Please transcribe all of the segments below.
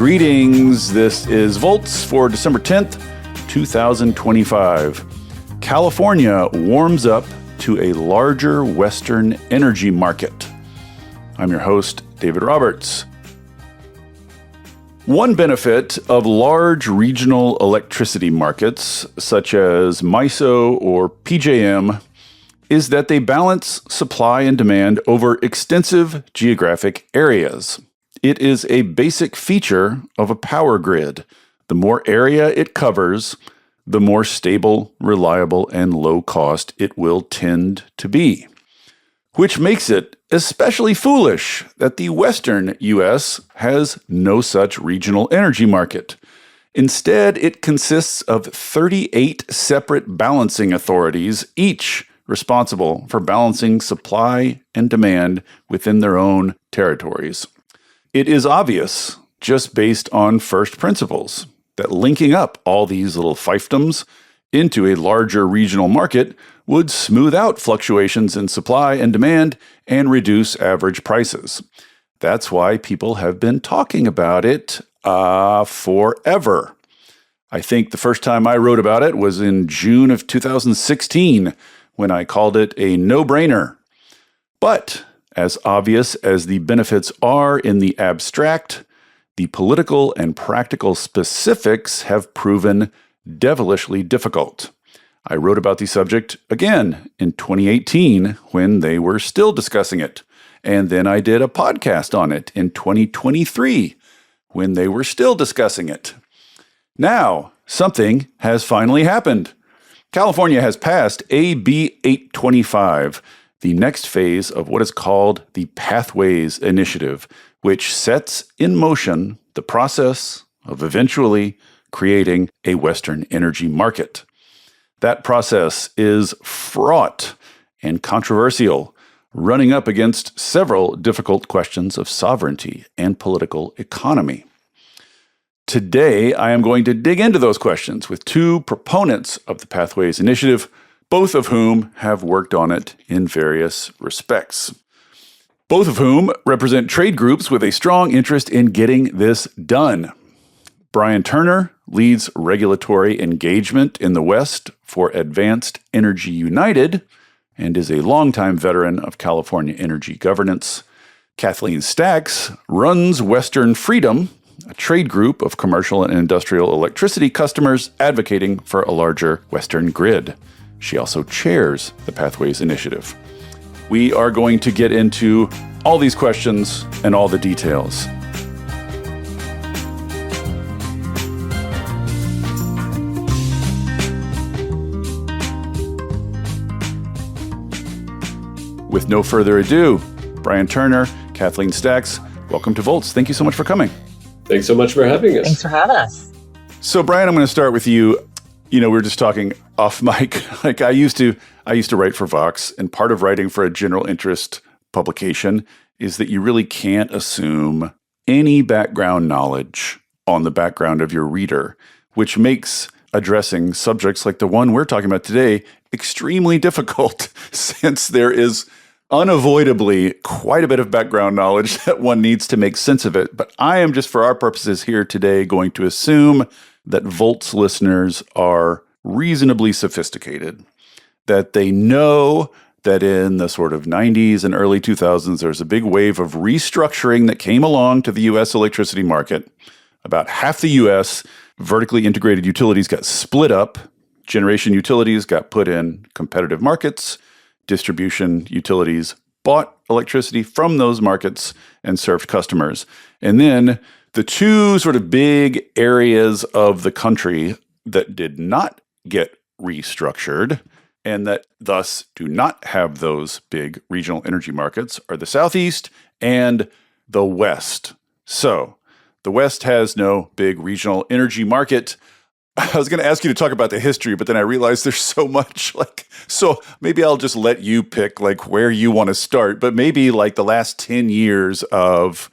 Greetings. This is Volts for December 10th, 2025. California warms up to a larger Western energy market. I'm your host, David Roberts. One benefit of large regional electricity markets, such as MISO or PJM, is that they balance supply and demand over extensive geographic areas. It is a basic feature of a power grid. The more area it covers, the more stable, reliable, and low cost it will tend to be. Which makes it especially foolish that the Western U.S. has no such regional energy market. Instead, it consists of 38 separate balancing authorities, each responsible for balancing supply and demand within their own territories. It is obvious, just based on first principles, that linking up all these little fiefdoms into a larger regional market would smooth out fluctuations in supply and demand and reduce average prices. That's why people have been talking about it forever. I think the first time I wrote about it was in June of 2016, when I called it a no-brainer. But as obvious as the benefits are in the abstract, the political and practical specifics have proven devilishly difficult. I wrote about the subject again in 2018 when they were still discussing it. And then I did a podcast on it in 2023 when they were still discussing it. Now, something has finally happened. California has passed AB 825, the next phase of what is called the Pathways Initiative, which sets in motion the process of eventually creating a Western energy market. That process is fraught and controversial, running up against several difficult questions of sovereignty and political economy. Today, I am going to dig into those questions with two proponents of the Pathways Initiative, both of whom have worked on it in various respects. Both of whom represent trade groups with a strong interest in getting this done. Brian Turner leads regulatory engagement in the West for Advanced Energy United and is a longtime veteran of California energy governance. Kathleen Stacks runs Western Freedom, a trade group of commercial and industrial electricity customers advocating for a larger Western grid. She also chairs the Pathways Initiative. We are going to get into all these questions and all the details. With no further ado, Brian Turner, Kathleen Stacks, welcome to Volts. Thank you so much for coming. Thanks so much for having us. Thanks for having us. So, Brian, I'm going to start with you. You know, we were just talking off mic. Like I used to write for Vox, and part of writing for a general interest publication is that you really can't assume any background knowledge on the background of your reader, which makes addressing subjects like the one we're talking about today extremely difficult, since there is unavoidably quite a bit of background knowledge that one needs to make sense of it. But I am just, for our purposes here today, going to assume that Volts listeners are reasonably sophisticated, that they know that in the sort of 90s and early 2000s, there's a big wave of restructuring that came along to the U.S. electricity market. About half the U.S. vertically integrated utilities got split up. Generation utilities got put in competitive markets. Distribution utilities bought electricity from those markets and served customers. And then the two sort of big areas of the country that did not get restructured and that thus do not have those big regional energy markets are the Southeast and the West. So the West has no big regional energy market. I was going to ask you to talk about the history, but then I realized there's so much, so maybe I'll just let you pick where you want to start, but maybe the last 10 years of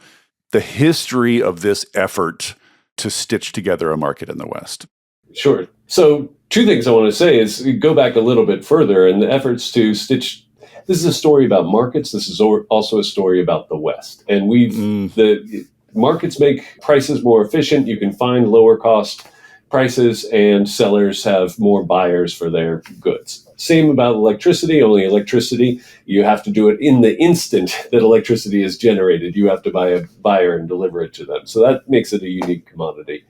the history of this effort to stitch together a market in the West. Sure. So two things I want to say is go back a little bit further, and the efforts to stitch. This is a story about markets. This is also a story about the West. And markets make prices more efficient. You can find lower cost prices, and sellers have more buyers for their goods. Same about electricity, only electricity, you have to do it in the instant that electricity is generated. You have to buy a buyer and deliver it to them. So that makes it a unique commodity.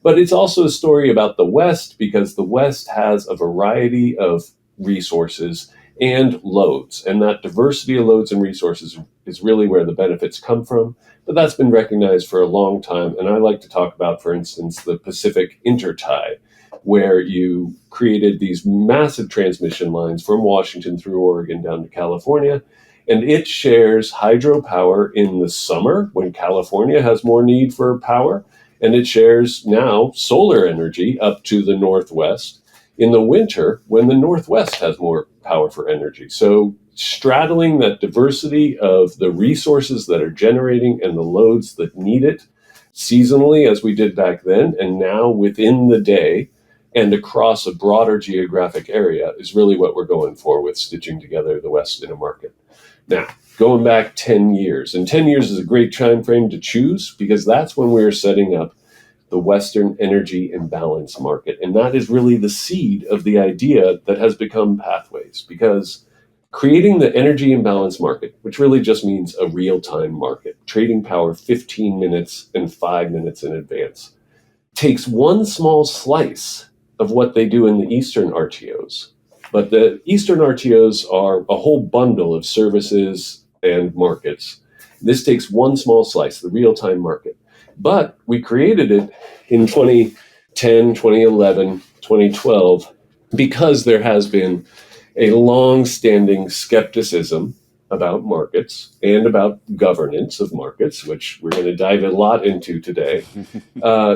But it's also a story about the West, because the West has a variety of resources and loads. And that diversity of loads and resources is really where the benefits come from. But that's been recognized for a long time. And I like to talk about, for instance, the Pacific Intertie, where you created these massive transmission lines from Washington through Oregon down to California. And it shares hydropower in the summer when California has more need for power. And it shares now solar energy up to the Northwest in the winter when the Northwest has more power for energy. So straddling that diversity of the resources that are generating and the loads that need it seasonally, as we did back then, and now within the day and across a broader geographic area is really what we're going for with stitching together the West in a market. Now, going back 10 years, and 10 years is a great time frame to choose because that's when we were setting up the Western energy imbalance market. And that is really the seed of the idea that has become Pathways, because creating the energy imbalance market, which really just means a real-time market, trading power 15 minutes and 5 minutes in advance, takes one small slice of what they do in the Eastern RTOs. But the Eastern RTOs are a whole bundle of services and markets. This takes one small slice, the real-time market. But we created it in 2010, 2011, 2012, because there has been a long-standing skepticism about markets and about governance of markets, which we're going to dive a lot into today.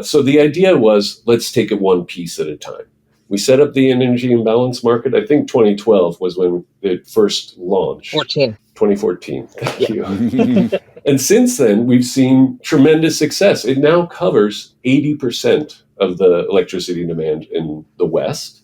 So the idea was, let's take it one piece at a time. We set up the energy imbalance market. I think 2012 was when it first launched. 2014. Thank you. And since then, we've seen tremendous success. It now covers 80% of the electricity demand in the West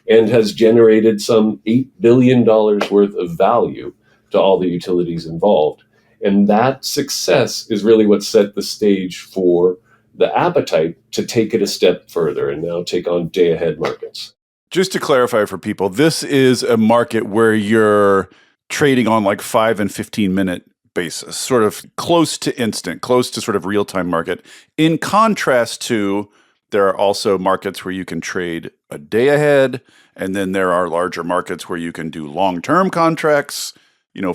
and has generated some $8 billion worth of value to all the utilities involved. And that success is really what set the stage for the appetite to take it a step further and now take on day-ahead markets. Just to clarify for people, this is a market where you're trading on like 5 and 15 minute basis, sort of close to instant, close to sort of real-time market. In contrast to, there are also markets where you can trade a day ahead, and then there are larger markets where you can do long-term contracts,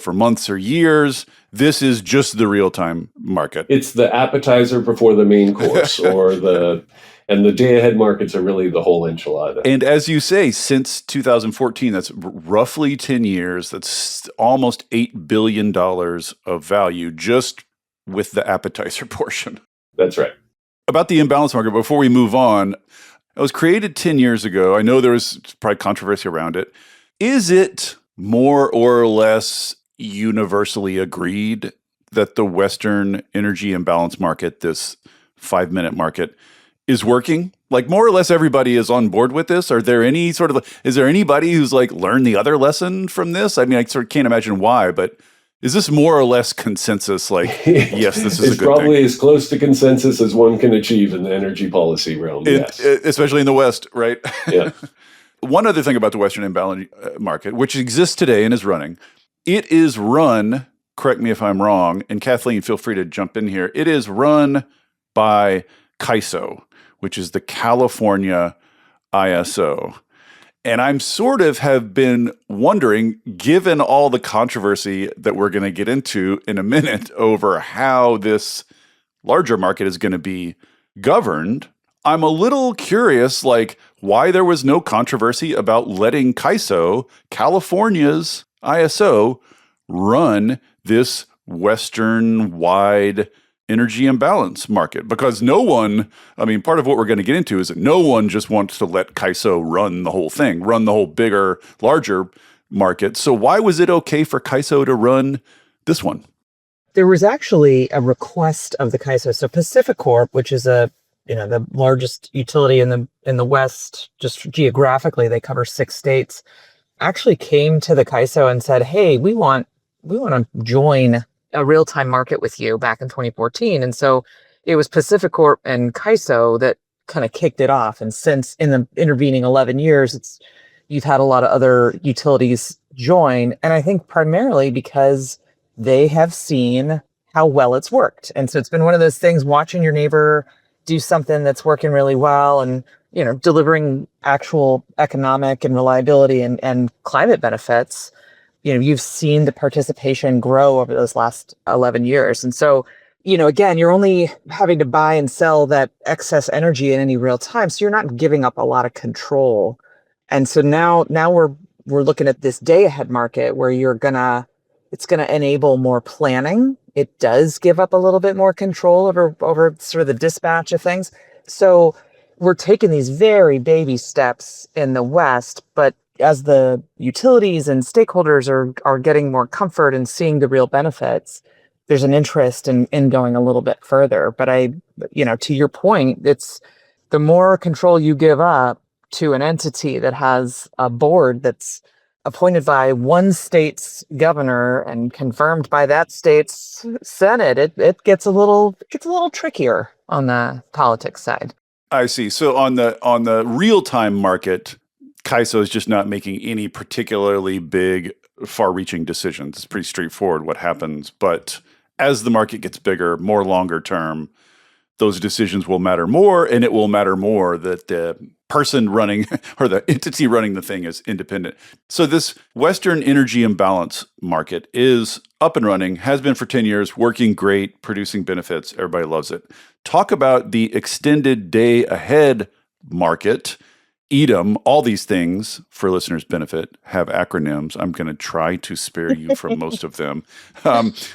for months or years. This is just the real-time market. It's the appetizer before the main course, and the day-ahead markets are really the whole enchilada. And as you say, since 2014, that's roughly 10 years, that's almost $8 billion of value just with the appetizer portion. That's right. About the imbalance market, before we move on, it was created 10 years ago. I know there was probably controversy around it. Is it more or less universally agreed that the Western energy imbalance market, this 5-minute market, is working? Like more or less everybody is on board with this? Is there anybody who's like learned the other lesson from this? I mean, I sort of can't imagine why, but is this more or less consensus? Like, yes, this is a good thing. It's probably as close to consensus as one can achieve in the energy policy realm, yes. Especially in the West, right? Yeah. One other thing about the Western imbalance market, which exists today and is running, it is run, correct me if I'm wrong, and Kathleen, feel free to jump in here, it is run by CAISO, which is the California ISO. And I'm sort of have been wondering, given all the controversy that we're going to get into in a minute over how this larger market is going to be governed, I'm a little curious, like, why there was no controversy about letting CAISO, California's ISO, run this Western-wide energy imbalance market. Because no one, part of what we're going to get into is that no one just wants to let CAISO run the whole thing, run the whole bigger, larger market. So why was it okay for CAISO to run this one? There was actually a request of the CAISO. So PacifiCorp, which is the largest utility in the West, just geographically, they cover 6 states, actually came to the CAISO and said, hey, we want to join a real-time market with you back in 2014. And so it was Pacificorp and CAISO that kind of kicked it off. And since in the intervening 11 years, you've had a lot of other utilities join. And I think primarily because they have seen how well it's worked. And so it's been one of those things, watching your neighbor do something that's working really well and, delivering actual economic and reliability and climate benefits. You've seen the participation grow over those last 11 years. And so, again, you're only having to buy and sell that excess energy in any real time. So you're not giving up a lot of control. And so now we're looking at this day ahead market where it's gonna enable more planning. It does give up a little bit more control over sort of the dispatch of things. So we're taking these very baby steps in the West, but as the utilities and stakeholders are getting more comfort and seeing the real benefits, there's an interest in going a little bit further. But to your point, it's the more control you give up to an entity that has a board that's appointed by one state's governor and confirmed by that state's Senate, it gets a little trickier on the politics side. I see. So on the real-time market, CAISO is just not making any particularly big, far-reaching decisions. It's pretty straightforward what happens. But as the market gets bigger, more longer term, those decisions will matter more, and it will matter more that the person running or the entity running the thing is independent. So this Western energy imbalance market is up and running, has been for 10 years, working great, producing benefits. Everybody loves it. Talk about the extended day ahead market. EDM, all these things, for listeners' benefit, have acronyms. I'm going to try to spare you from most of them.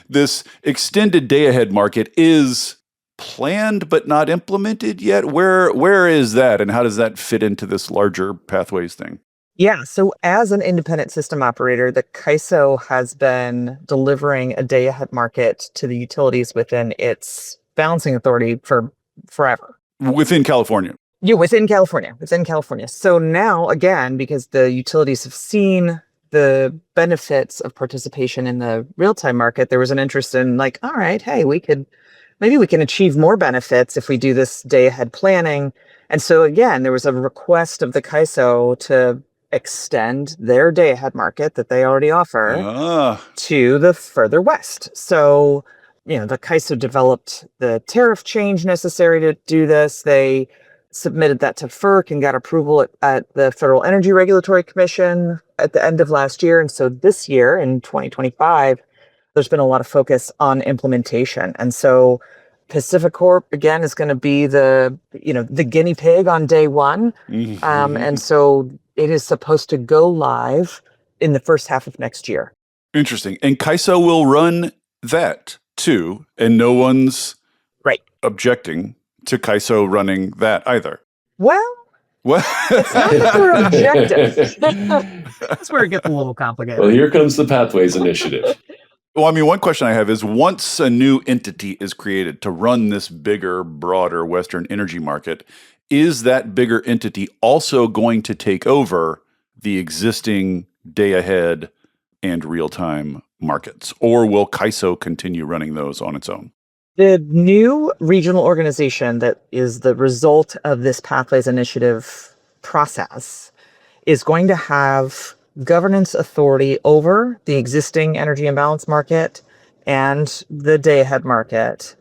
This extended day ahead market is planned but not implemented yet. Where is that, and how does that fit into this larger pathways thing? Yeah, so as an independent system operator, the CAISO has been delivering a day ahead market to the utilities within its balancing authority for forever. Within California. Yeah, within California. So now, again, because the utilities have seen the benefits of participation in the real-time market, there was an interest in all right, hey, maybe we can achieve more benefits if we do this day ahead planning. And so again, there was a request of the CAISO to extend their day ahead market that they already offer to the further west. So, the CAISO developed the tariff change necessary to do this. They submitted that to FERC and got approval at the Federal Energy Regulatory Commission at the end of last year. And so this year in 2025, there's been a lot of focus on implementation. And so Pacificorp, again, is going to be the guinea pig on day one. Mm-hmm. And so it is supposed to go live in the first half of next year. Interesting. And CAISO will run that too. And no one's objecting to CAISO running that either. Well, it's not that we're objective. That's where it gets a little complicated. Well, here comes the Pathways Initiative. Well, I mean, one question I have is, once a new entity is created to run this bigger, broader Western energy market, is that bigger entity also going to take over the existing day-ahead and real-time markets? Or will CAISO continue running those on its own? The new regional organization that is the result of this Pathways Initiative process is going to have governance authority over the existing energy imbalance market and the day ahead market,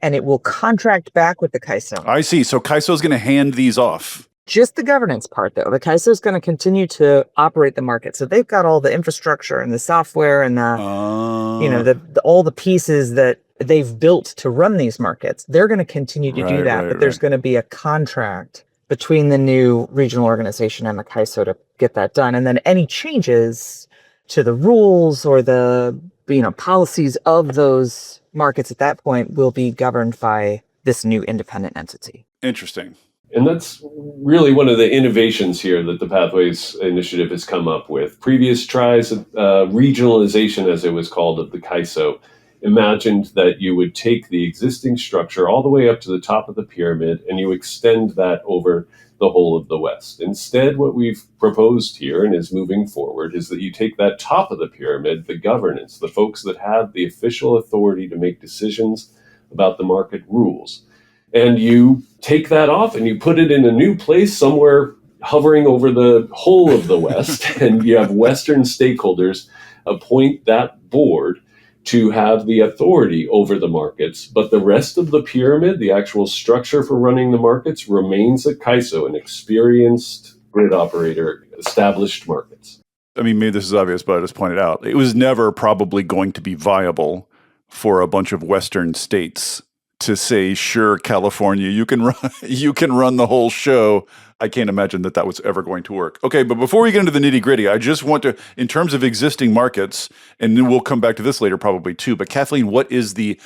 and it will contract back with the CAISO. I see. So CAISO is going to hand these off. Just the governance part, though. The CAISO is going to continue to operate the market. So they've got all the infrastructure and the software and all the pieces that they've built to run these markets. They're going to continue to do that, but there's going to be a contract between the new regional organization and the CAISO to get that done. And then any changes to the rules or the policies of those markets at that point will be governed by this new independent entity. Interesting. And that's really one of the innovations here that the Pathways Initiative has come up with. Previous tries of regionalization, as it was called, of the CAISO imagined that you would take the existing structure all the way up to the top of the pyramid and you extend that over the whole of the West. Instead, what we've proposed here and is moving forward is that you take that top of the pyramid, the governance, the folks that have the official authority to make decisions about the market rules. And you take that off and you put it in a new place somewhere hovering over the whole of the West, and you have Western stakeholders appoint that board to have the authority over the markets. But the rest of the pyramid, the actual structure for running the markets, remains at CAISO, an experienced grid operator, established markets. I mean, maybe this is obvious, but I just pointed out, it was never probably going to be viable for a bunch of Western states to say, sure, California, you can run the whole show. I can't imagine that was ever going to work. Okay, but before we get into the nitty gritty, I just want to, in terms of existing markets, and then we'll come back to this later probably too, but Kathleen, what is the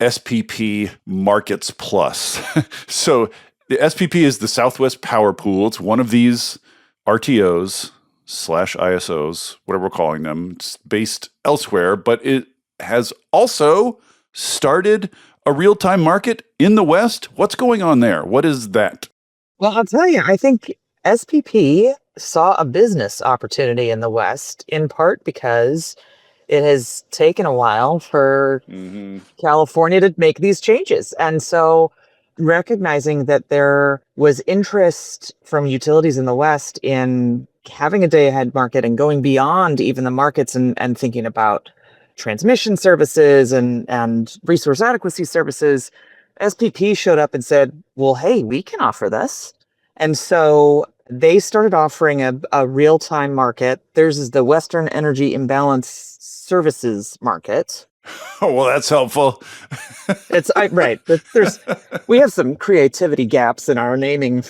SPP Markets Plus? So the SPP is the Southwest Power Pool. It's one of these RTOs / ISOs, whatever we're calling them. It's based elsewhere, but it has also started a real-time market in the West. What's going on there? What is that? Well, I'll tell you, I think SPP saw a business opportunity in the West, in part because it has taken a while for California to make these changes. And so recognizing that there was interest from utilities in the West in having a day-ahead market and going beyond even the markets and thinking about transmission services and resource adequacy services, SPP showed up and said, well, hey, we can offer this. And so they started offering a real-time market. Theirs is the Western Energy Imbalance Services Market. Oh, well, that's helpful. Right. We have some creativity gaps in our naming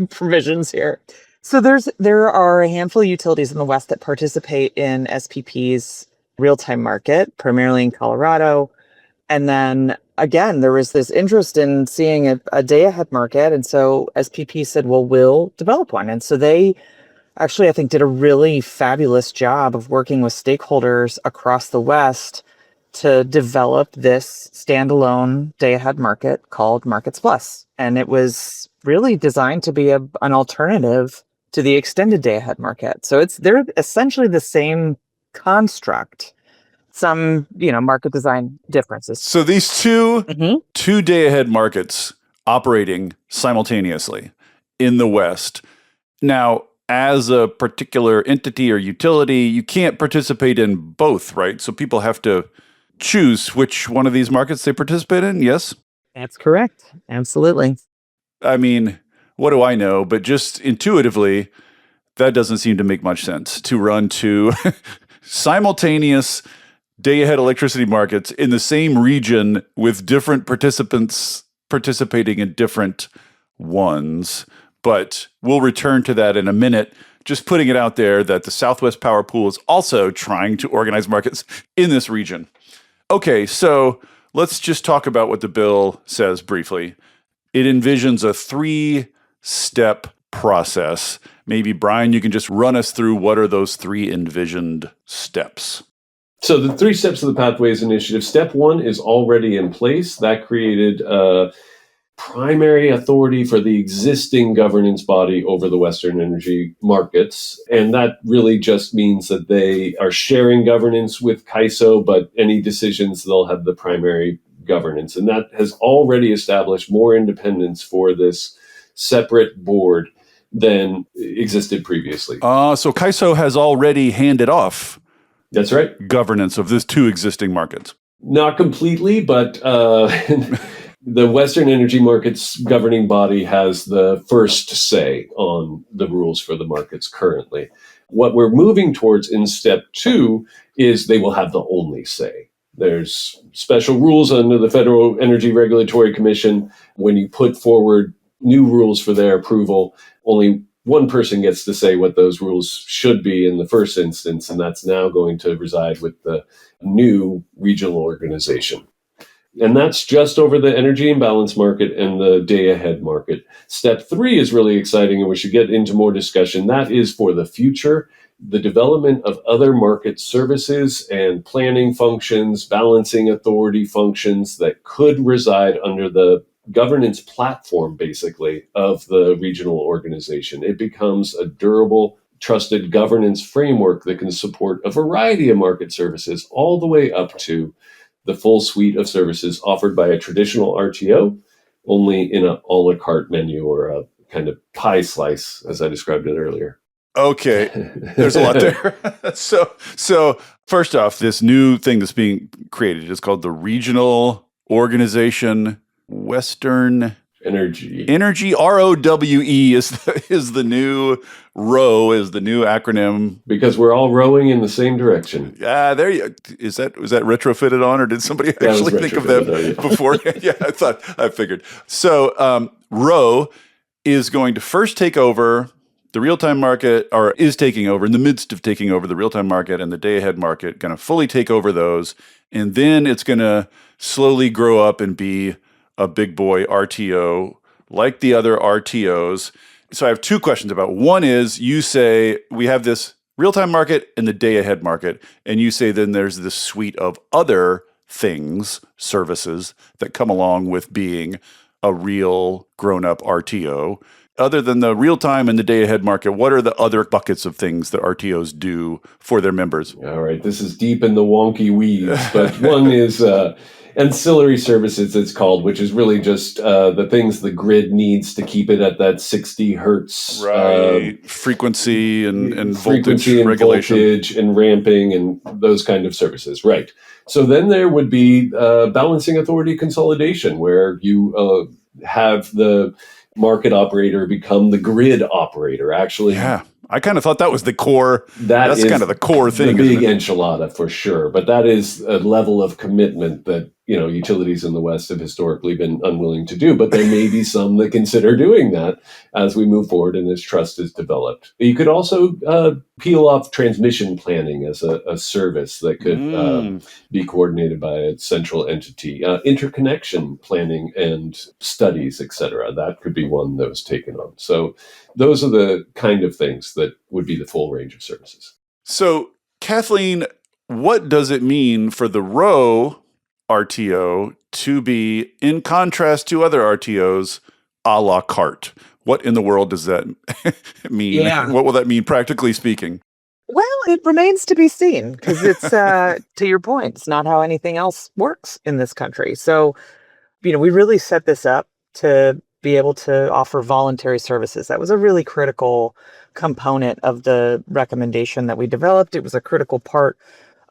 provisions here. So there are a handful of utilities in the West that participate in SPP's real-time market, primarily in Colorado. And then again, there was this interest in seeing a day-ahead market. And so SPP said, well, we'll develop one. And so they actually, I think, did a really fabulous job of working with stakeholders across the West to develop this standalone day-ahead market called Markets Plus. And it was really designed to be an alternative to the extended day-ahead market. So they're essentially the same construct. Some, market design differences. So these two day-ahead markets operating simultaneously in the West. Now, as a particular entity or utility, you can't participate in both, right? So people have to choose which one of these markets they participate in, yes? That's correct. Absolutely. I mean, what do I know? But just intuitively, that doesn't seem to make much sense to run two simultaneous day-ahead electricity markets in the same region with different participants participating in different ones. But we'll return to that in a minute. Just putting it out there that the Southwest Power Pool is also trying to organize markets in this region. Okay, so let's just talk about what the bill says briefly. It envisions a 3-step process. Maybe, Brian, you can just run us through what are those 3 envisioned steps. So the 3 steps of the Pathways Initiative. Step 1 is already in place. That created primary authority for the existing governance body over the Western energy markets. And that really just means that they are sharing governance with CAISO, but any decisions, they'll have the primary governance. And that has already established more independence for this separate board than existed previously. So CAISO has already handed off. That's right. Governance of these 2 existing markets. Not completely, but the Western energy markets governing body has the first say on the rules for the markets currently. What we're moving towards in step 2 is they will have the only say. There's special rules under the Federal Energy Regulatory Commission. When you put forward new rules for their approval, only one person gets to say what those rules should be in the first instance, and that's now going to reside with the new regional organization. And that's just over the energy imbalance market and the day-ahead market. Step 3 is really exciting, and we should get into more discussion. That is for the future, the development of other market services and planning functions, balancing authority functions that could reside under the governance platform, basically, of the regional organization. It becomes a durable, trusted governance framework that can support a variety of market services all the way up to the full suite of services offered by a traditional RTO, only in an a la carte menu or a kind of pie slice, as I described it earlier. Okay, there's a lot there. So first off, this new thing that's being created is called the Regional Organization Western Energy. ROWE is the new ROWE is the new acronym. Because we're all rowing in the same direction. There you was that retrofitted on, or did somebody actually think of that before? Yeah, I figured. So ROWE is going to first take over the real-time market, or is taking over, in the midst of taking over the real-time market and the day-ahead market, going to fully take over those. And then it's going to slowly grow up and be a big boy RTO like the other RTOs. So I have two questions about. One is, you say we have this real-time market and the day-ahead market, and you say then there's this suite of other things, services, that come along with being a real grown-up RTO. Other than the real-time and the day-ahead market, what are the other buckets of things that RTOs do for their members? All right, this is deep in the wonky weeds, but one is ancillary services, it's called, which is really just the things the grid needs to keep it at that 60 hertz frequency and frequency voltage regulation. Voltage and ramping and those kind of services. Right. So then there would be balancing authority consolidation, where you have the market operator become the grid operator. Actually, yeah, I kind of thought that was the core. That's kind of the core thing, the big enchilada for sure. But that is a level of commitment that utilities in the West have historically been unwilling to do. But there may be some that consider doing that as we move forward and as trust is developed. You could also peel off transmission planning as a service that could be coordinated by a central entity. Interconnection planning and studies, etc. That could be one that was taken on. So those are the kind of things that would be the full range of services. So, Kathleen, what does it mean for the ROWE RTO to be, in contrast to other RTOs, a la carte? What in the world does that mean? Yeah. What will that mean, practically speaking? Well, it remains to be seen, because it's, to your point, it's not how anything else works in this country. So, we really set this up to be able to offer voluntary services. That was a really critical component of the recommendation that we developed. It was a critical part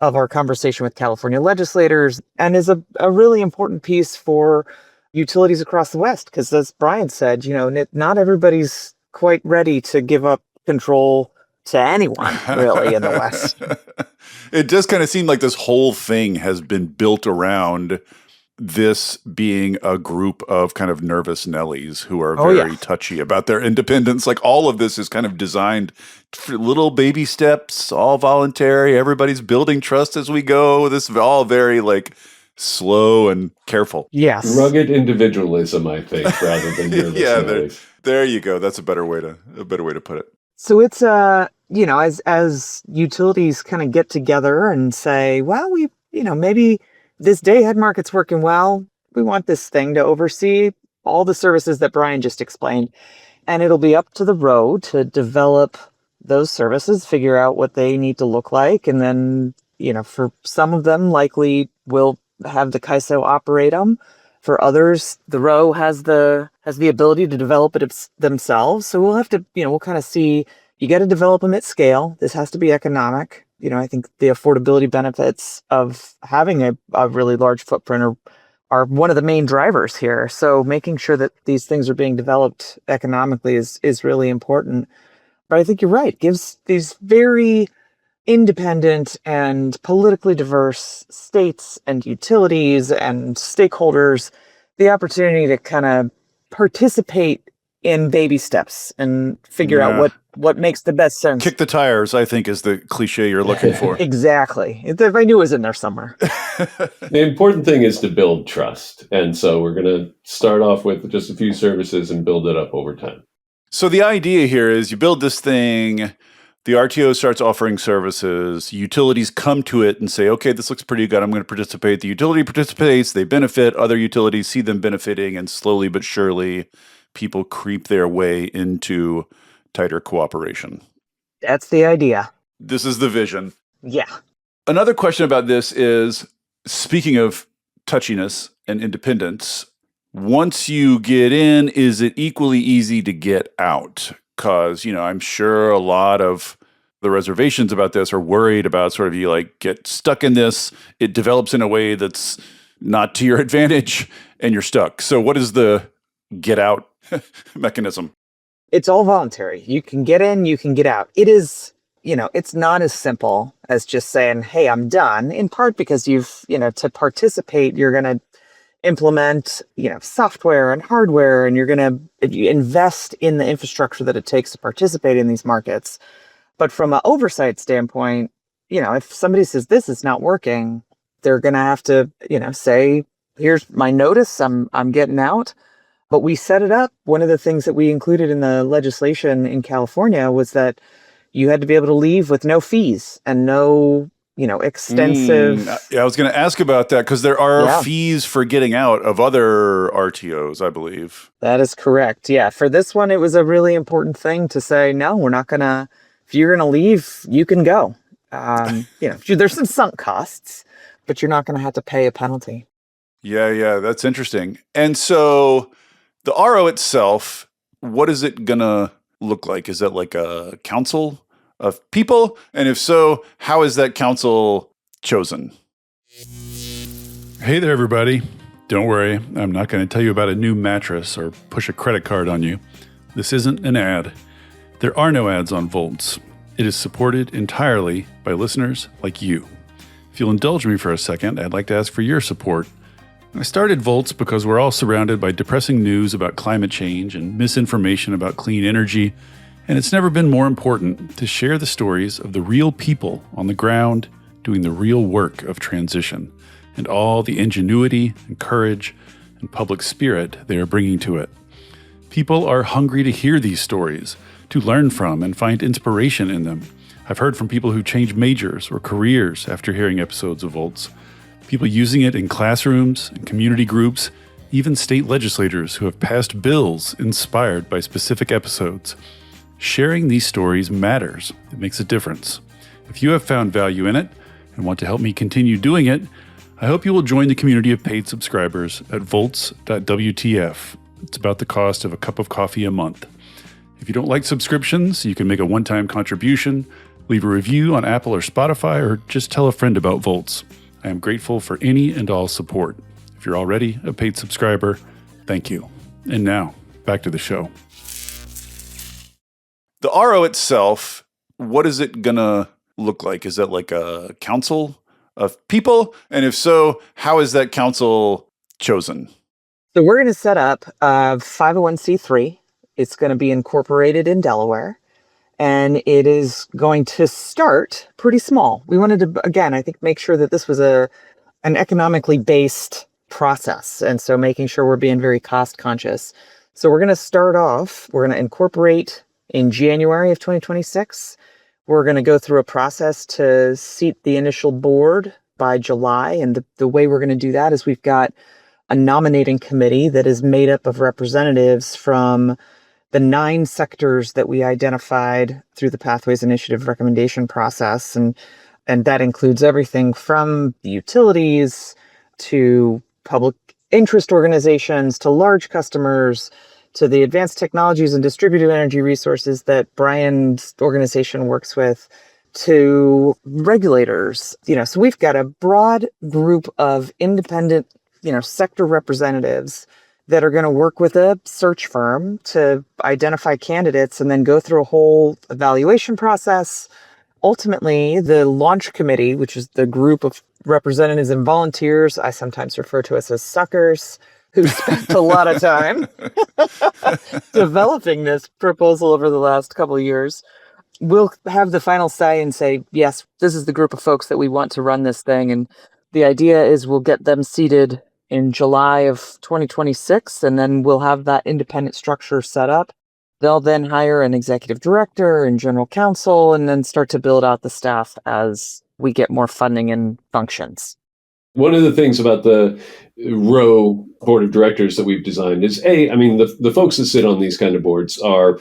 of our conversation with California legislators, and is a really important piece for utilities across the West. Because as Brian said, not everybody's quite ready to give up control to anyone, really, in the West. It does kind of seem like this whole thing has been built around this being a group of kind of nervous Nellies who are very touchy about their independence. Like, all of this is kind of designed for little baby steps, all voluntary. Everybody's building trust as we go. This is all very slow and careful. Yes. Rugged individualism, I think, rather than nervous Nellies. There you go. That's a better way to put it. So it's as utilities kind of get together and say, well, we maybe this day-ahead market's working well. We want this thing to oversee all the services that Brian just explained. And it'll be up to the ROWE to develop those services, figure out what they need to look like. And then, for some of them, likely we'll have the CAISO operate them. For others, the ROWE has the ability to develop it themselves. So we'll have to, we'll kind of see, you got to develop them at scale. This has to be economic. I think the affordability benefits of having a really large footprint are one of the main drivers here. So making sure that these things are being developed economically is really important. But I think you're right. It gives these very independent and politically diverse states and utilities and stakeholders the opportunity to kind of participate in baby steps and figure out what makes the best sense. Kick the tires, I think, is the cliche you're looking for. Exactly. I knew it was in there somewhere. The important thing is to build trust. And so we're going to start off with just a few services and build it up over time. So the idea here is you build this thing, the RTO starts offering services, utilities come to it and say, okay, this looks pretty good, I'm going to participate. The utility participates, they benefit, other utilities see them benefiting, and slowly but surely people creep their way into tighter cooperation. That's the idea. This is the vision. Yeah. Another question about this is, Speaking of touchiness and independence, once you get in, is it equally easy to get out? Because, I'm sure a lot of the reservations about this are worried about sort of you like get stuck in this, it develops in a way that's not to your advantage and you're stuck. So what is the get out mechanism? It's all voluntary. You can get in, you can get out. It is, it's not as simple as just saying, hey, I'm done, in part because to participate, you're going to implement, software and hardware, and you're going to invest in the infrastructure that it takes to participate in these markets. But from an oversight standpoint, if somebody says this is not working, they're going to have to, say, here's my notice, I'm getting out. But we set it up. One of the things that we included in the legislation in California was that you had to be able to leave with no fees and no, extensive. Yeah, I was going to ask about that because there are fees for getting out of other RTOs, I believe. That is correct. Yeah. For this one, it was a really important thing to say, no, we're not going to, if you're going to leave, you can go. There's some sunk costs, but you're not going to have to pay a penalty. Yeah, that's interesting. And so the RO itself, what is it going to look like? Is that like a council of people? And if so, how is that council chosen? Hey there, everybody. Don't worry, I'm not going to tell you about a new mattress or push a credit card on you. This isn't an ad. There are no ads on Volts. It is supported entirely by listeners like you. If you'll indulge me for a second, I'd like to ask for your support. I started Volts because we're all surrounded by depressing news about climate change and misinformation about clean energy, and it's never been more important to share the stories of the real people on the ground doing the real work of transition and all the ingenuity and courage and public spirit they are bringing to it. People are hungry to hear these stories, to learn from and find inspiration in them. I've heard from people who change majors or careers after hearing episodes of Volts. People using it in classrooms and community groups, even state legislators who have passed bills inspired by specific episodes. Sharing these stories matters. It makes a difference. If you have found value in it and want to help me continue doing it, I hope you will join the community of paid subscribers at volts.wtf. It's about the cost of a cup of coffee a month. If you don't like subscriptions, you can make a one-time contribution, leave a review on Apple or Spotify, or just tell a friend about Volts. I am grateful for any and all support. If you're already a paid subscriber, thank you. And now, back to the show. The RO itself, what is it going to look like? Is that like a council of people? And if so, how is that council chosen? So we're going to set up a 501c3. It's going to be incorporated in Delaware. And it is going to start pretty small. We wanted to, again, I think, make sure that this was an economically based process. And so making sure we're being very cost conscious. So we're going to start off, we're going to incorporate in January of 2026. We're going to go through a process to seat the initial board by July. And the way we're going to do that is we've got a nominating committee that is made up of representatives from the 9 sectors that we identified through the Pathways Initiative recommendation process. And that includes everything from the utilities to public interest organizations to large customers to the advanced technologies and distributed energy resources that Brian's organization works with, to regulators. So we've got a broad group of independent, sector representatives that are going to work with a search firm to identify candidates and then go through a whole evaluation process. Ultimately, the launch committee, which is the group of representatives and volunteers, I sometimes refer to us as suckers, who spent a lot of time developing this proposal over the last couple of years, will have the final say and say, yes, this is the group of folks that we want to run this thing. And the idea is we'll get them seated in July of 2026, and then we'll have that independent structure set up. They'll then hire an executive director and general counsel, and then start to build out the staff as we get more funding and functions. One of the things about the ROWE board of directors that we've designed is the folks that sit on these kind of boards are,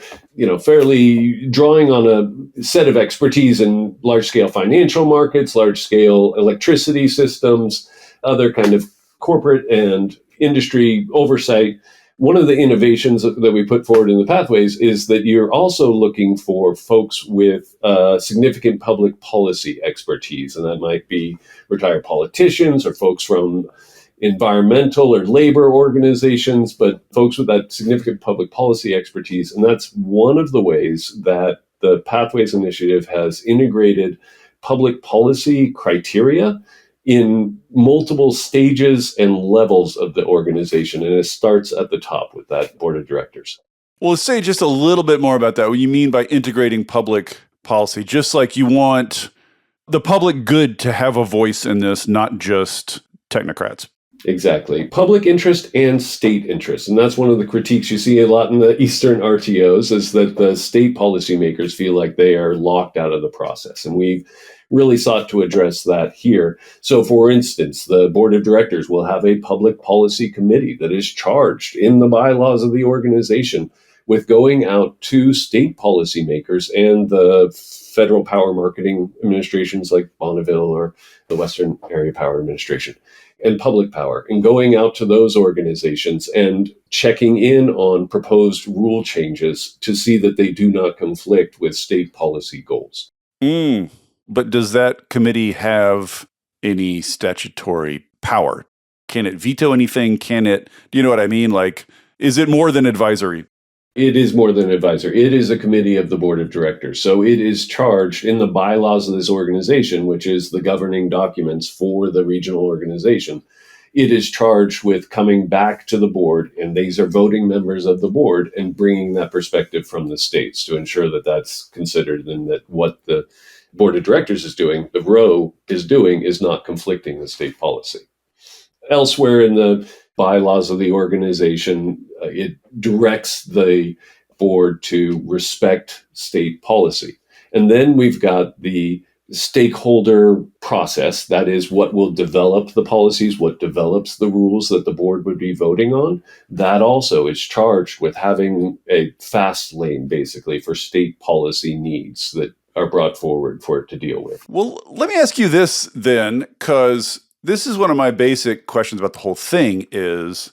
fairly drawing on a set of expertise in large scale financial markets, large scale electricity systems, other kind of corporate and industry oversight. One of the innovations that we put forward in the pathways is that you're also looking for folks with significant public policy expertise, and that might be retired politicians or folks from environmental or labor organizations, but folks with that significant public policy expertise. And that's one of the ways that the Pathways Initiative has integrated public policy criteria in multiple stages and levels of the organization. And it starts at the top with that board of directors. Well, let's say just a little bit more about that. What you mean by integrating public policy, just like you want the public good to have a voice in this, not just technocrats. Exactly. Public interest and state interest. And that's one of the critiques you see a lot in the Eastern RTOs, is that the state policymakers feel like they are locked out of the process. And we've really sought to address that here. So, for instance, the board of directors will have a public policy committee that is charged in the bylaws of the organization with going out to state policymakers and the federal power marketing administrations like Bonneville or the Western Area Power Administration and public power, and going out to those organizations and checking in on proposed rule changes to see that they do not conflict with state policy goals. But does that committee have any statutory power? Can it veto anything? Do you know what I mean? Like, is it more than advisory? It is more than advisor. It is a committee of the board of directors. So it is charged in the bylaws of this organization, which is the governing documents for the regional organization. It is charged with coming back to the board, and these are voting members of the board, and bringing that perspective from the states to ensure that that's considered and that what the board of directors is doing, the ROWE is doing, is not conflicting with state policy. Elsewhere in the bylaws of the organization, it directs the board to respect state policy. And then we've got the stakeholder process. That is what will develop the policies, what develops the rules that the board would be voting on. That also is charged with having a fast lane, basically, for state policy needs that are brought forward for it to deal with. Well, let me ask you this then, because this is one of my basic questions about the whole thing is,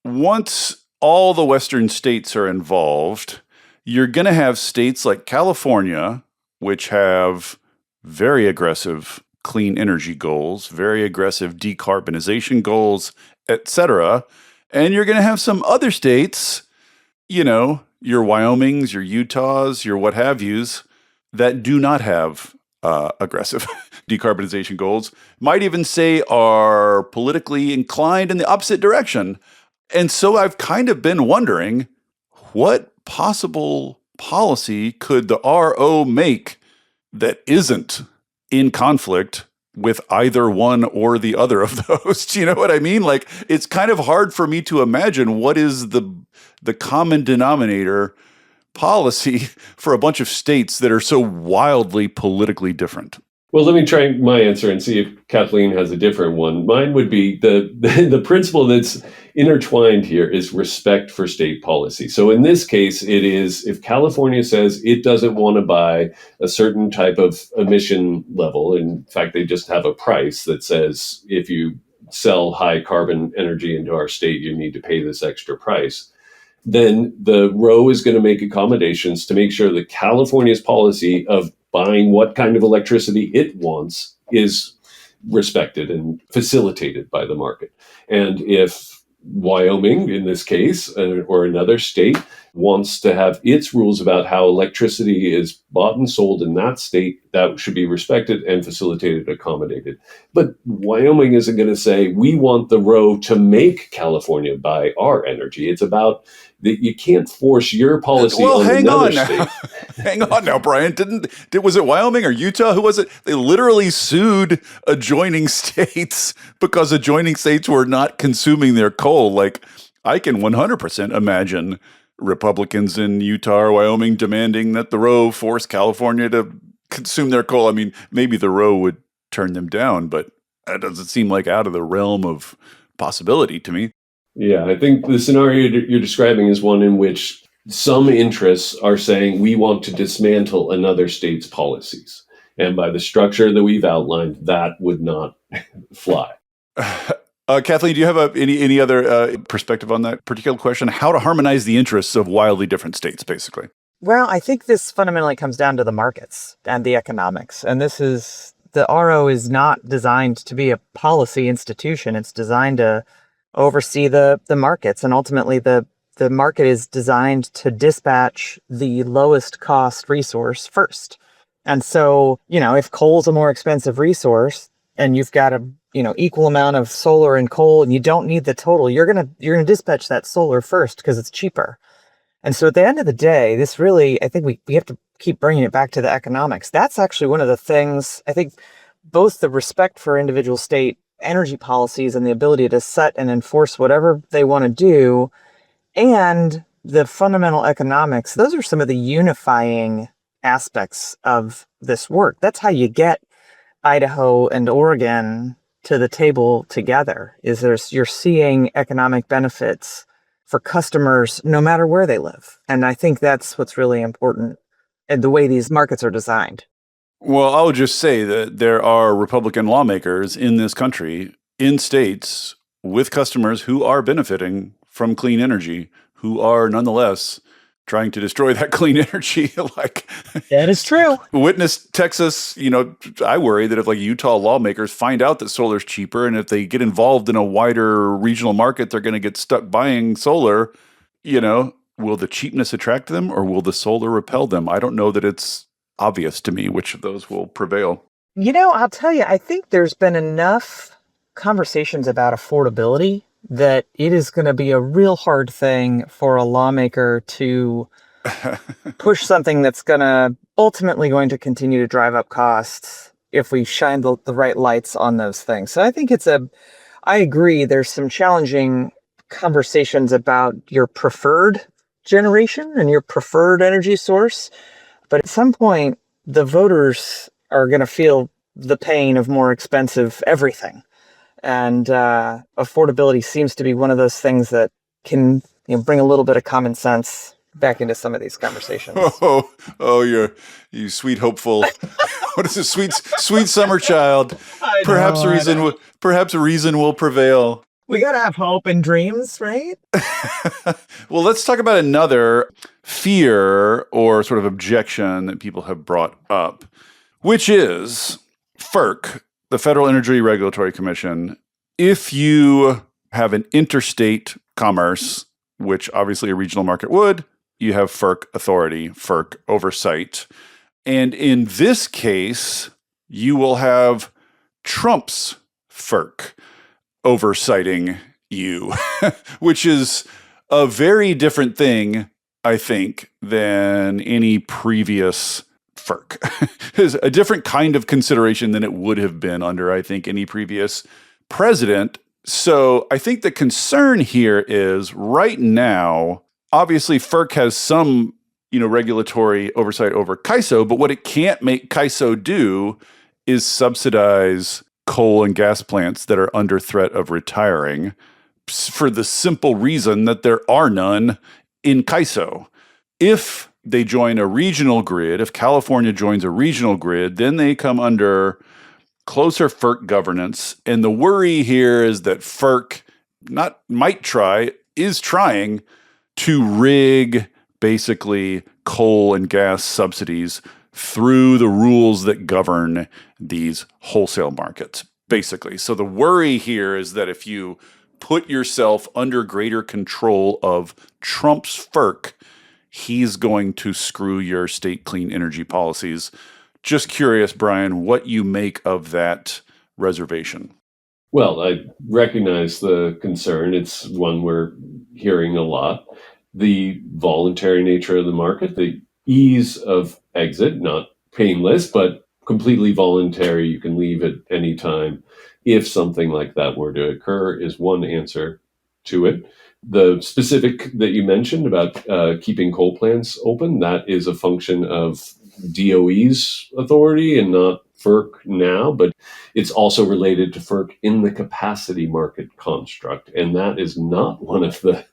once all the Western states are involved, you're going to have states like California, which have very aggressive clean energy goals, very aggressive decarbonization goals, etc. And you're going to have some other states, your Wyomings, your Utahs, your what have yous, that do not have aggressive decarbonization goals, might even say are politically inclined in the opposite direction. And so I've kind of been wondering, what possible policy could the RO make that isn't in conflict with either one or the other of those? Do you know what I mean? Like, it's kind of hard for me to imagine what is the common denominator policy for a bunch of states that are so wildly politically different. Well, let me try my answer and see if Kathleen has a different one. Mine would be the principle that's intertwined here is respect for state policy. So in this case, it is if California says it doesn't want to buy a certain type of emission level, in fact, they just have a price that says if you sell high carbon energy into our state, you need to pay this extra price. Then the ROWE is going to make accommodations to make sure that California's policy of buying what kind of electricity it wants is respected and facilitated by the market. And if Wyoming, in this case, or another state, wants to have its rules about how electricity is bought and sold in that state, that should be respected and facilitated, accommodated. But Wyoming isn't going to say, we want the ROWE to make California buy our energy. It's about that you can't force your policy on another state. Hang on now, Brian. Was it Wyoming or Utah? Who was it? They literally sued adjoining states because adjoining states were not consuming their coal. Like, I can 100% imagine Republicans in Utah or Wyoming demanding that the ROWE force California to consume their coal. I mean, maybe the ROWE would turn them down, but that doesn't seem like out of the realm of possibility to me. Yeah, I think the scenario you're describing is one in which some interests are saying we want to dismantle another state's policies. And by the structure that we've outlined, that would not fly. Kathleen, do you have any other perspective on that particular question? How to harmonize the interests of wildly different states, basically. Well, I think this fundamentally comes down to the markets and the economics. And the RO is not designed to be a policy institution. It's designed to oversee the markets. And ultimately, the market is designed to dispatch the lowest cost resource first. And so, if coal's a more expensive resource and you've got a, equal amount of solar and coal and you don't need the total, you're going to dispatch that solar first because it's cheaper. And so at the end of the day, this really, I think we have to keep bringing it back to the economics. That's actually one of the things, I think, both the respect for individual state energy policies and the ability to set and enforce whatever they want to do, and the fundamental economics, those are some of the unifying aspects of this work. That's how you get Idaho and Oregon to the table together, you're seeing economic benefits for customers no matter where they live. And I think that's what's really important in the way these markets are designed. Well, I'll just say that there are Republican lawmakers in this country, in states with customers who are benefiting from clean energy, who are nonetheless trying to destroy that clean energy. Like, that is true. Witness Texas, I worry that if Utah lawmakers find out that solar is cheaper, and if they get involved in a wider regional market, they're going to get stuck buying solar. Will the cheapness attract them, or will the solar repel them? I don't know that it's obvious to me which of those will prevail. I'll tell you, I think there's been enough conversations about affordability that it is going to be a real hard thing for a lawmaker to push something that's ultimately going to continue to drive up costs if we shine the right lights on those things. So I think I agree, there's some challenging conversations about your preferred generation and your preferred energy source. But at some point, the voters are going to feel the pain of more expensive everything. And affordability seems to be one of those things that can bring a little bit of common sense back into some of these conversations. You sweet hopeful. What is it? Sweet summer child. Perhaps reason will prevail. We got to have hope and dreams, right? Well, let's talk about another fear or sort of objection that people have brought up, which is FERC, the Federal Energy Regulatory Commission. If you have an interstate commerce, which obviously a regional market would, you have FERC authority, FERC oversight. And in this case, you will have Trump's FERC oversighting you, which is a very different thing, I think, than any previous FERC. It's a different kind of consideration than it would have been under, I think, any previous president. So I think the concern here is right now, obviously FERC has some, regulatory oversight over CAISO, but what it can't make CAISO do is subsidize coal and gas plants that are under threat of retiring, for the simple reason that there are none in CAISO. If they join a regional grid, if California joins a regional grid, then they come under closer FERC governance. And the worry here is that FERC is trying to rig basically coal and gas subsidies through the rules that govern these wholesale markets, basically. So the worry here is that if you put yourself under greater control of Trump's FERC, he's going to screw your state clean energy policies. Just curious, Brian, what you make of that reservation. Well, I recognize the concern. It's one we're hearing a lot. The voluntary nature of the market, the ease of exit, not painless, but completely voluntary. You can leave at any time if something like that were to occur, is one answer to it. The specific that you mentioned about keeping coal plants open, that is a function of DOE's authority and not FERC now, but it's also related to FERC in the capacity market construct. And that is not one of the,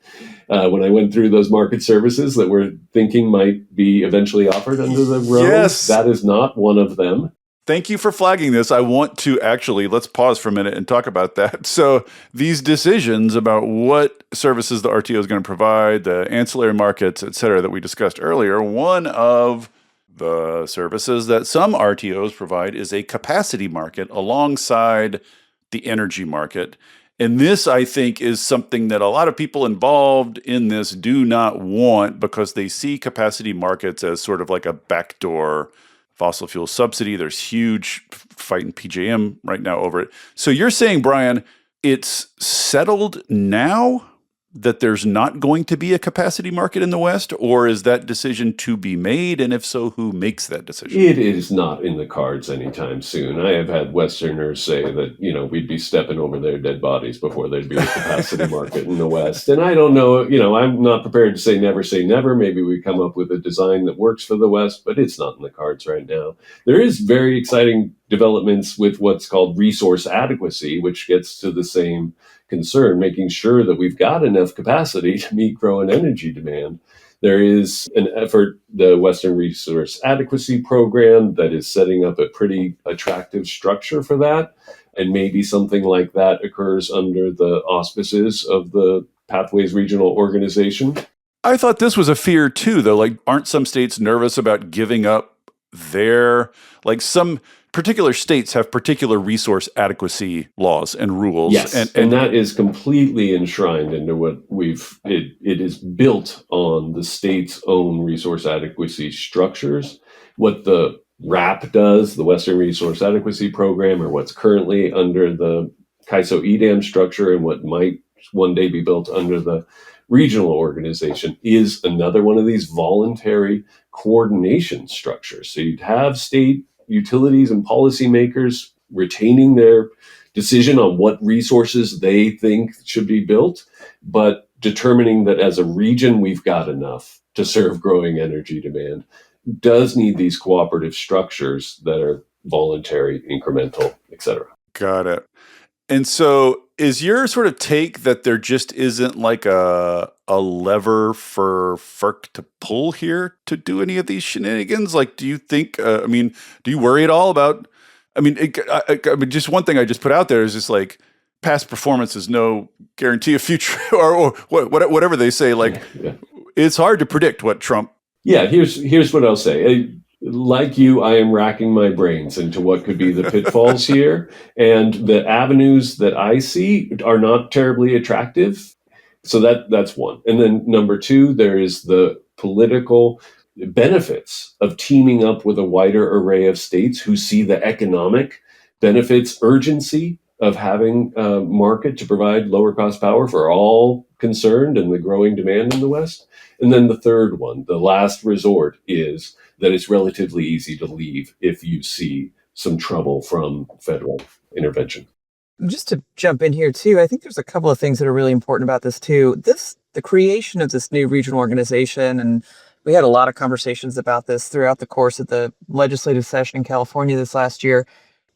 when I went through those market services that we're thinking might be eventually offered under the ROWE, Yes. that is not one of them. Thank you for flagging this. I want to actually, let's pause for a minute and talk about that. So these decisions about what services the RTO is going to provide, the ancillary markets, et cetera, that we discussed earlier, one of the services that some RTOs provide is a capacity market alongside the energy market. And this, I think, is something that a lot of people involved in this do not want because they see capacity markets as sort of like a backdoor fossil fuel subsidy. There's huge fight in PJM right now over it. So you're saying, Brian, it's settled now that there's not going to be a capacity market in the West, or is that decision to be made? And if so, who makes that decision? It is not in the cards anytime soon. I have had Westerners say that, we'd be stepping over their dead bodies before there'd be a capacity market in the West. And I don't know, I'm not prepared to say never. Maybe we come up with a design that works for the West, but it's not in the cards right now. There is very exciting developments with what's called resource adequacy, which gets to the same concern, making sure that we've got enough capacity to meet growing energy demand. There is an effort, the Western Resource Adequacy Program, that is setting up a pretty attractive structure for that. And maybe something like that occurs under the auspices of the Pathways Regional Organization. I thought this was a fear too, though. Like, aren't some states nervous about giving up some particular states have particular resource adequacy laws and rules. Yes, and that is completely enshrined into what it is built on the state's own resource adequacy structures. What the WRAP does, the Western Resource Adequacy Program, or what's currently under the CAISO-EDAM structure and what might one day be built under the regional organization, is another one of these voluntary coordination structures. So you'd have state utilities and policymakers retaining their decision on what resources they think should be built, but determining that as a region, we've got enough to serve growing energy demand, does need these cooperative structures that are voluntary, incremental, et cetera. Got it. And so is your sort of take that there just isn't like a lever for FERC to pull here to do any of these shenanigans? Like, do you think, do you worry at all about, just one thing I just put out there is just like past performance is no guarantee of future or whatever they say. Like, yeah. It's hard to predict what Trump. Yeah, here's what I'll say. Like you, I am racking my brains into what could be the pitfalls here. And the avenues that I see are not terribly attractive. So that's one. And then number two, there is the political benefits of teaming up with a wider array of states who see the economic benefits, urgency of having a market to provide lower cost power for all concerned and the growing demand in the West. And then the third one, the last resort, is that it's relatively easy to leave if you see some trouble from federal intervention. Just to jump in here too, I think there's a couple of things that are really important about this too. The creation of this new regional organization, and we had a lot of conversations about this throughout the course of the legislative session in California this last year.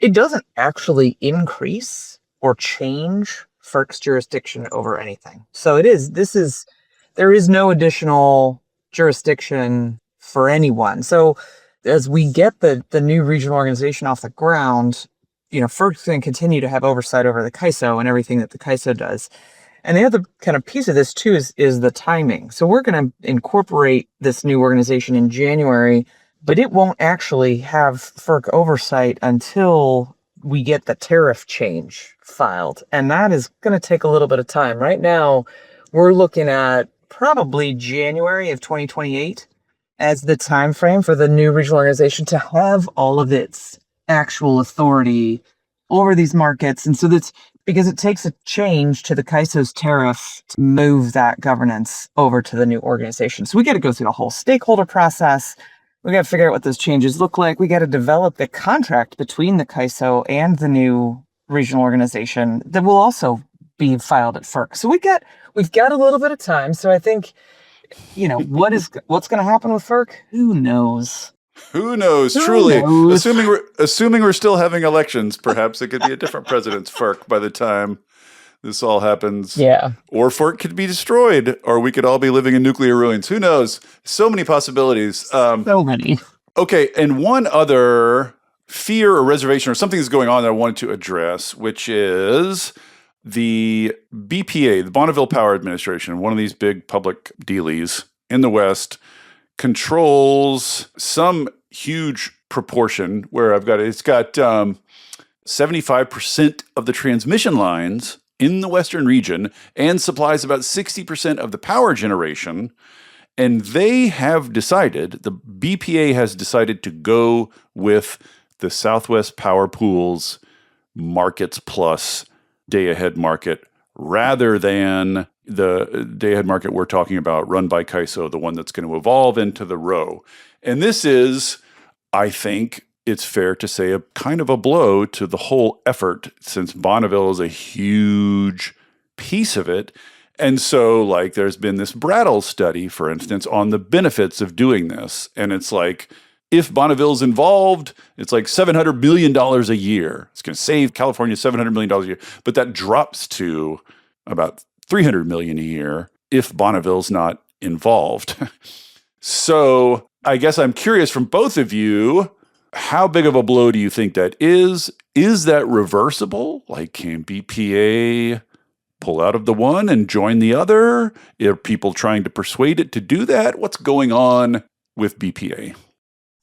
It doesn't actually increase or change FERC's jurisdiction over anything. So there is no additional jurisdiction for anyone. So as we get the new regional organization off the ground, FERC's going to continue to have oversight over the CAISO and everything that the CAISO does. And the other kind of piece of this too is the timing. So we're going to incorporate this new organization in January, but it won't actually have FERC oversight until we get the tariff change filed. And that is going to take a little bit of time. Right now, we're looking at probably January of 2028 as the time frame for the new regional organization to have all of its actual authority over these markets. And so that's because it takes a change to the CAISO's tariff to move that governance over to the new organization. So we got to go through the whole stakeholder process. We got to figure out what those changes look like. We got to develop the contract between the CAISO and the new regional organization that will also be filed at FERC. So we've got a little bit of time. So I think, what's going to happen with FERC? Who knows? Who knows? Truly, assuming we're still having elections, perhaps it could be a different president's FERC by the time this all happens. Yeah. Or FERC could be destroyed, or we could all be living in nuclear ruins. Who knows? So many possibilities. So many. Okay, and one other fear or reservation or something that's going on that I wanted to address, which is the BPA, the Bonneville Power Administration, one of these big public dealies in the West, controls some huge proportion where it's got 75% of the transmission lines in the Western region and supplies about 60% of the power generation. And they have decided, the BPA has decided to go with the Southwest Power Pool's Markets Plus day-ahead market rather than the day-ahead market we're talking about run by CAISO, the one that's going to evolve into the ROWE. And this is, I think, it's fair to say, a kind of a blow to the whole effort, since Bonneville is a huge piece of it. And so, like, there's been this Brattle study, for instance, on the benefits of doing this. And it's like, if Bonneville's involved, it's like $700 million a year. It's going to save California $700 million a year. But that drops to about $300 million a year if Bonneville's not involved. So I guess I'm curious from both of you, how big of a blow do you think that is? Is that reversible? Like, can BPA pull out of the one and join the other? Are people trying to persuade it to do that? What's going on with BPA?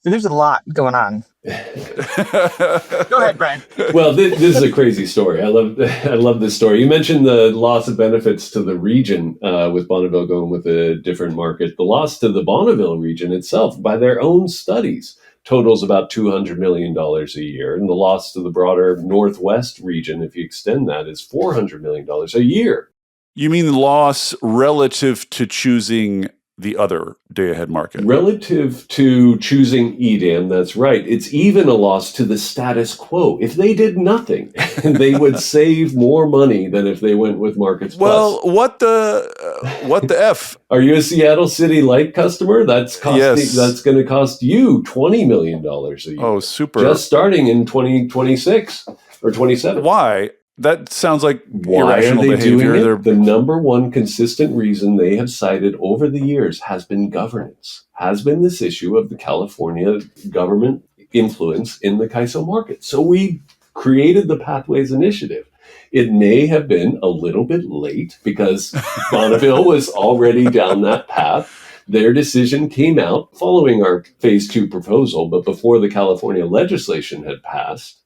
There's a lot going on. Go ahead, Brian. Well, this is a crazy story. I love this story. You mentioned the loss of benefits to the region with Bonneville going with a different market. The loss to the Bonneville region itself, by their own studies, totals about $200 million a year. And the loss to the broader Northwest region, if you extend that, is $400 million a year. You mean the loss relative to choosing the other day-ahead market? Relative to choosing EDAM, that's right. It's even a loss to the status quo. If they did nothing, they would save more money than if they went with Markets Well, Plus. what the F? Are you a Seattle City Light customer? That's going to cost you $20 million a year. Oh, super. Just starting in 2026 or 27. Why? That sounds like Why irrational are they behavior. doing it? The number one consistent reason they have cited over the years has been governance, has been this issue of the California government influence in the CAISO market. So we created the Pathways Initiative. It may have been a little bit late because Bonneville was already down that path. Their decision came out following our phase 2 proposal, but before the California legislation had passed.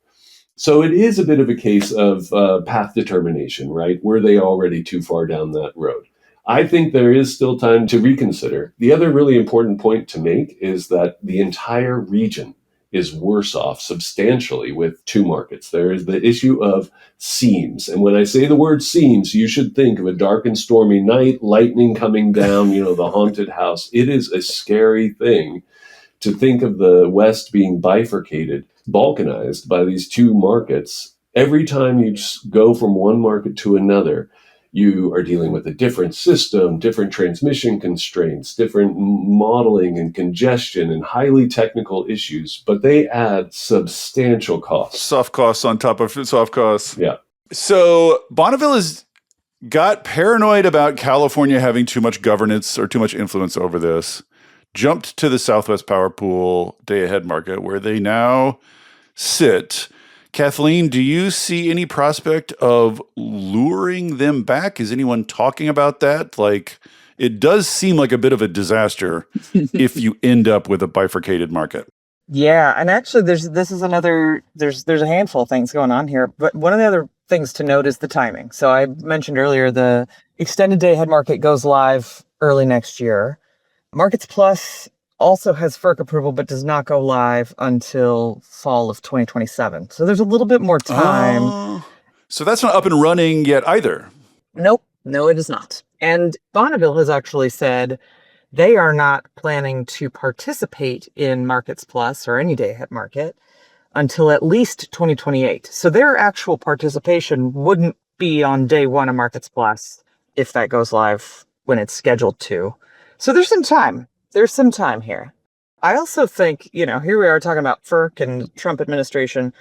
So it is a bit of a case of path determination, right? Were they already too far down that road? I think there is still time to reconsider. The other really important point to make is that the entire region is worse off substantially with two markets. There is the issue of seams. And when I say the word seams, you should think of a dark and stormy night, lightning coming down, the haunted house. It is a scary thing to think of the West being bifurcated, balkanized by these two markets. Every time you go from one market to another, you are dealing with a different system, different transmission constraints, different modeling and congestion and highly technical issues, but they add substantial costs. Soft costs on top of soft costs. Yeah. So Bonneville has got paranoid about California having too much governance or too much influence over this, jumped to the Southwest Power Pool day-ahead market where they now sit. Kathleen, do you see any prospect of luring them back? Is anyone talking about that? Like, it does seem like a bit of a disaster if you end up with a bifurcated market. Yeah, and actually there's a handful of things going on here, but one of the other things to note is the timing. So I mentioned earlier the extended day-ahead market goes live early next year. Markets Plus also has FERC approval, but does not go live until fall of 2027. So there's a little bit more time. So that's not up and running yet either. Nope. No, it is not. And Bonneville has actually said they are not planning to participate in Markets Plus or any day-ahead market until at least 2028. So their actual participation wouldn't be on day one of Markets Plus if that goes live when it's scheduled to. So there's some time. There's some time here. I also think, here we are talking about FERC and Trump administration.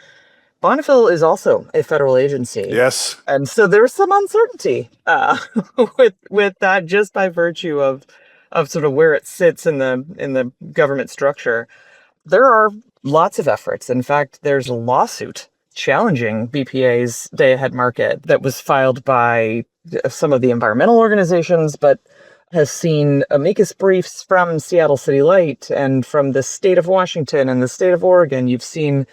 Bonneville is also a federal agency. Yes. And so there's some uncertainty with that just by virtue of sort of where it sits in the government structure. There are lots of efforts. In fact, there's a lawsuit challenging BPA's day-ahead market that was filed by some of the environmental organizations, but has seen amicus briefs from Seattle City Light and from the state of Washington and the state of Oregon. You've seen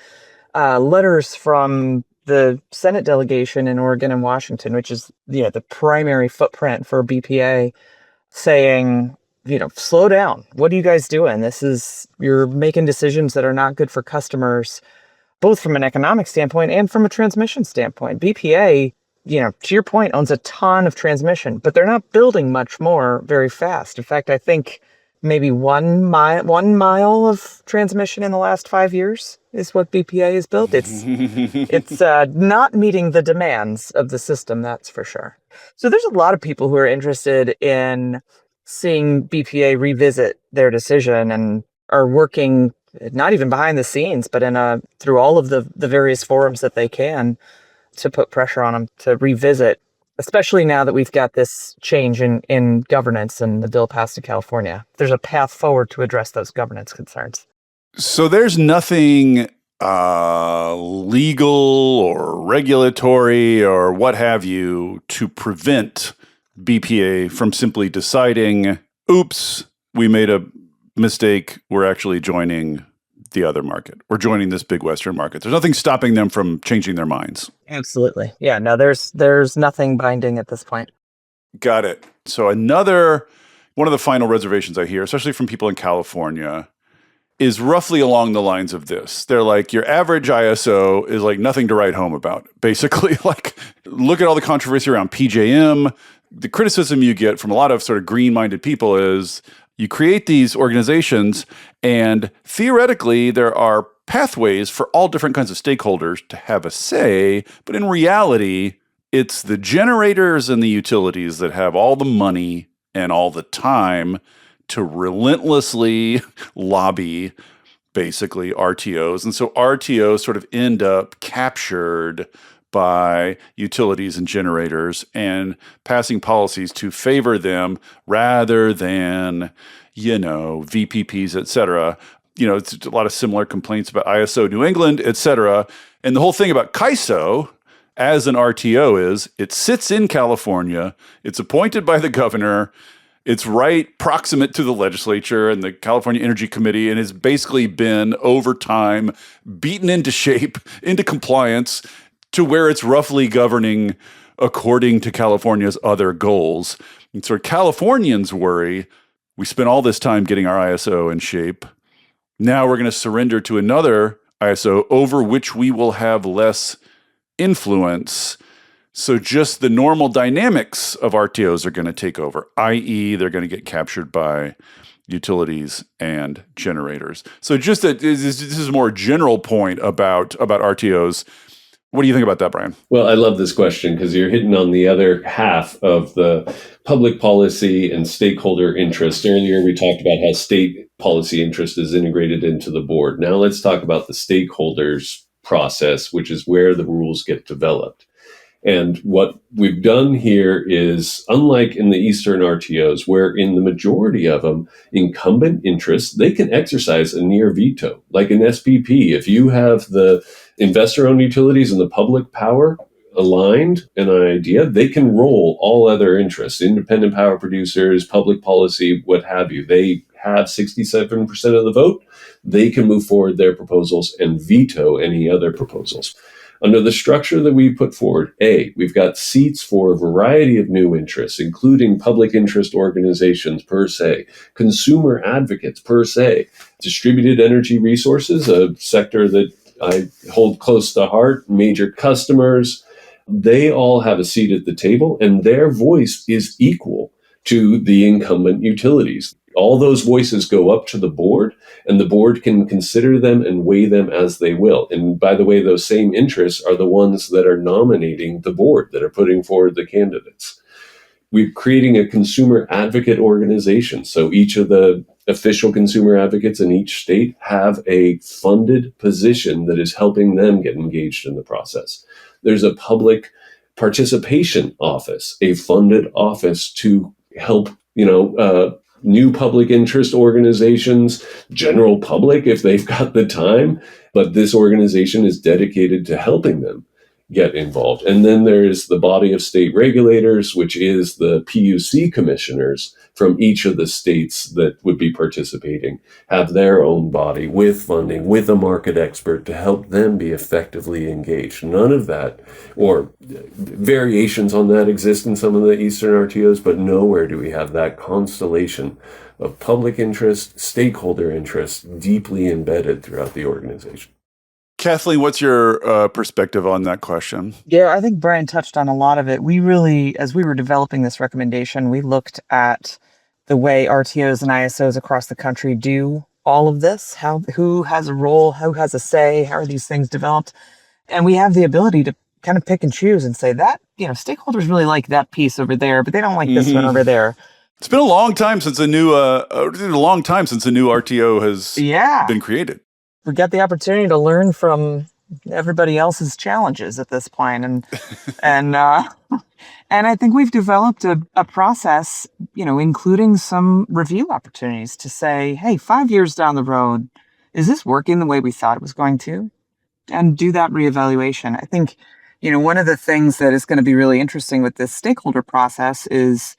letters from the Senate delegation in Oregon and Washington, which is the primary footprint for BPA, saying, slow down. What are you guys doing? You're making decisions that are not good for customers, both from an economic standpoint and from a transmission standpoint. BPA, to your point, owns a ton of transmission, but they're not building much more very fast. In fact, I think maybe 1 mile of transmission in the last 5 years is what BPA has built. It's not meeting the demands of the system, that's for sure. So there's a lot of people who are interested in seeing BPA revisit their decision and are working not even behind the scenes, but through all of the various forums that they can to put pressure on them to revisit, especially now that we've got this change in governance and the bill passed in California. There's a path forward to address those governance concerns. So there's nothing legal or regulatory or what have you to prevent BPA from simply deciding, oops, we made a mistake, we're actually joining the other market. We're joining this big Western market. There's nothing stopping them from changing their minds. Absolutely. Yeah, no, there's nothing binding at this point. Got it. So one of the final reservations I hear, especially from people in California, is roughly along the lines of this. They're like, your average ISO is like nothing to write home about. Basically, like, look at all the controversy around PJM. The criticism you get from a lot of sort of green-minded people is you create these organizations and theoretically there are pathways for all different kinds of stakeholders to have a say, but in reality, it's the generators and the utilities that have all the money and all the time to relentlessly lobby basically RTOs. And so RTOs sort of end up captured by utilities and generators and passing policies to favor them rather than, VPPs, et cetera. It's a lot of similar complaints about ISO New England, et cetera. And the whole thing about CAISO as an RTO is it sits in California. It's appointed by the governor. It's right proximate to the legislature and the California Energy Committee, and has basically been over time beaten into shape, into compliance, to where it's roughly governing according to California's other goals. And so Californians worry, we spent all this time getting our ISO in shape. Now we're going to surrender to another ISO over which we will have less influence. So just the normal dynamics of RTOs are going to take over, i.e. they're going to get captured by utilities and generators. So just that this is a more general point about RTOs. What do you think about that, Brian? Well, I love this question because you're hitting on the other half of the public policy and stakeholder interest. Earlier, we talked about how state policy interest is integrated into the board. Now let's talk about the stakeholders process, which is where the rules get developed. And what we've done here is, unlike in the Eastern RTOs, where in the majority of them, incumbent interests, they can exercise a near veto. Like an SPP, if you have the investor-owned utilities and the public power aligned in an idea, they can roll all other interests, independent power producers, public policy, what have you. They have 67% of the vote. They can move forward their proposals and veto any other proposals. Under the structure that we put forward, we've got seats for a variety of new interests, including public interest organizations per se, consumer advocates per se, distributed energy resources, a sector that I hold close to heart, major customers. They all have a seat at the table, and their voice is equal to the incumbent utilities. All those voices go up to the board, and the board can consider them and weigh them as they will. And by the way, those same interests are the ones that are nominating the board, that are putting forward the candidates. We're creating a consumer advocate organization. So each of the official consumer advocates in each state have a funded position that is helping them get engaged in the process. There's a public participation office, a funded office to help, new public interest organizations, general public if they've got the time, but this organization is dedicated to helping them get involved. And then there's the body of state regulators, which is the PUC commissioners from each of the states that would be participating, have their own body with funding, with a market expert to help them be effectively engaged. None of that, or variations on that, exist in some of the Eastern RTOs, but nowhere do we have that constellation of public interest, stakeholder interest deeply embedded throughout the organization. Kathleen, what's your perspective on that question? Yeah, I think Brian touched on a lot of it. We really, as we were developing this recommendation, we looked at the way RTOs and ISOs across the country do all of this. Who has a role, who has a say, how are these things developed? And we have the ability to kind of pick and choose and say that, stakeholders really like that piece over there, but they don't like this one over there. It's been a long time since a new RTO has been created. We got the opportunity to learn from everybody else's challenges at this point. And I think we've developed a process, including some review opportunities to say, hey, 5 years down the road, is this working the way we thought it was going to? And do that reevaluation. I think, one of the things that is going to be really interesting with this stakeholder process is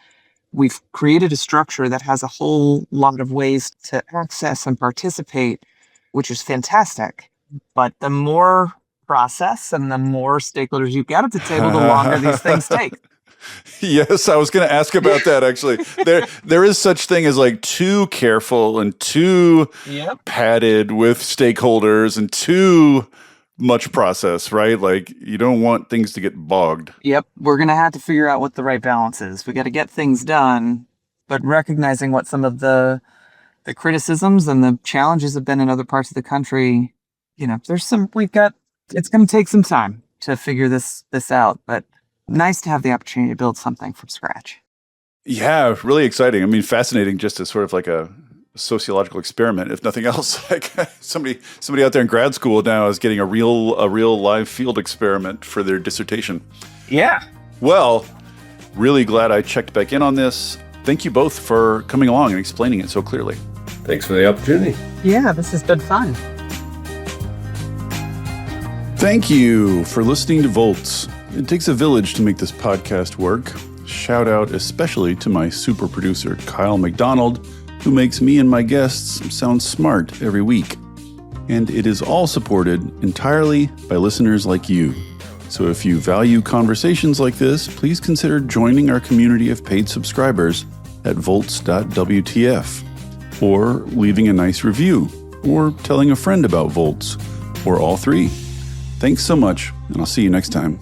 we've created a structure that has a whole lot of ways to access and participate, which is fantastic. But the more process and the more stakeholders you get at the table, the longer these things take. Yes, I was going to ask about that, actually. There is such thing as like too careful and too padded with stakeholders and too much process, right? Like you don't want things to get bogged. Yep. We're going to have to figure out what the right balance is. We got to get things done, but recognizing what some of the criticisms and the challenges have been in other parts of the country, it's going to take some time to figure this out, but nice to have the opportunity to build something from scratch. Yeah, really exciting. I mean, fascinating just as sort of like a sociological experiment, if nothing else. Like somebody out there in grad school now is getting a real live field experiment for their dissertation. Yeah. Well, really glad I checked back in on this. Thank you both for coming along and explaining it so clearly. Thanks for the opportunity. Yeah, this has been fun. Thank you for listening to Volts. It takes a village to make this podcast work. Shout out especially to my super producer, Kyle McDonald, who makes me and my guests sound smart every week. And it is all supported entirely by listeners like you. So if you value conversations like this, please consider joining our community of paid subscribers at volts.wtf, or leaving a nice review, or telling a friend about Volts, or all three. Thanks so much, and I'll see you next time.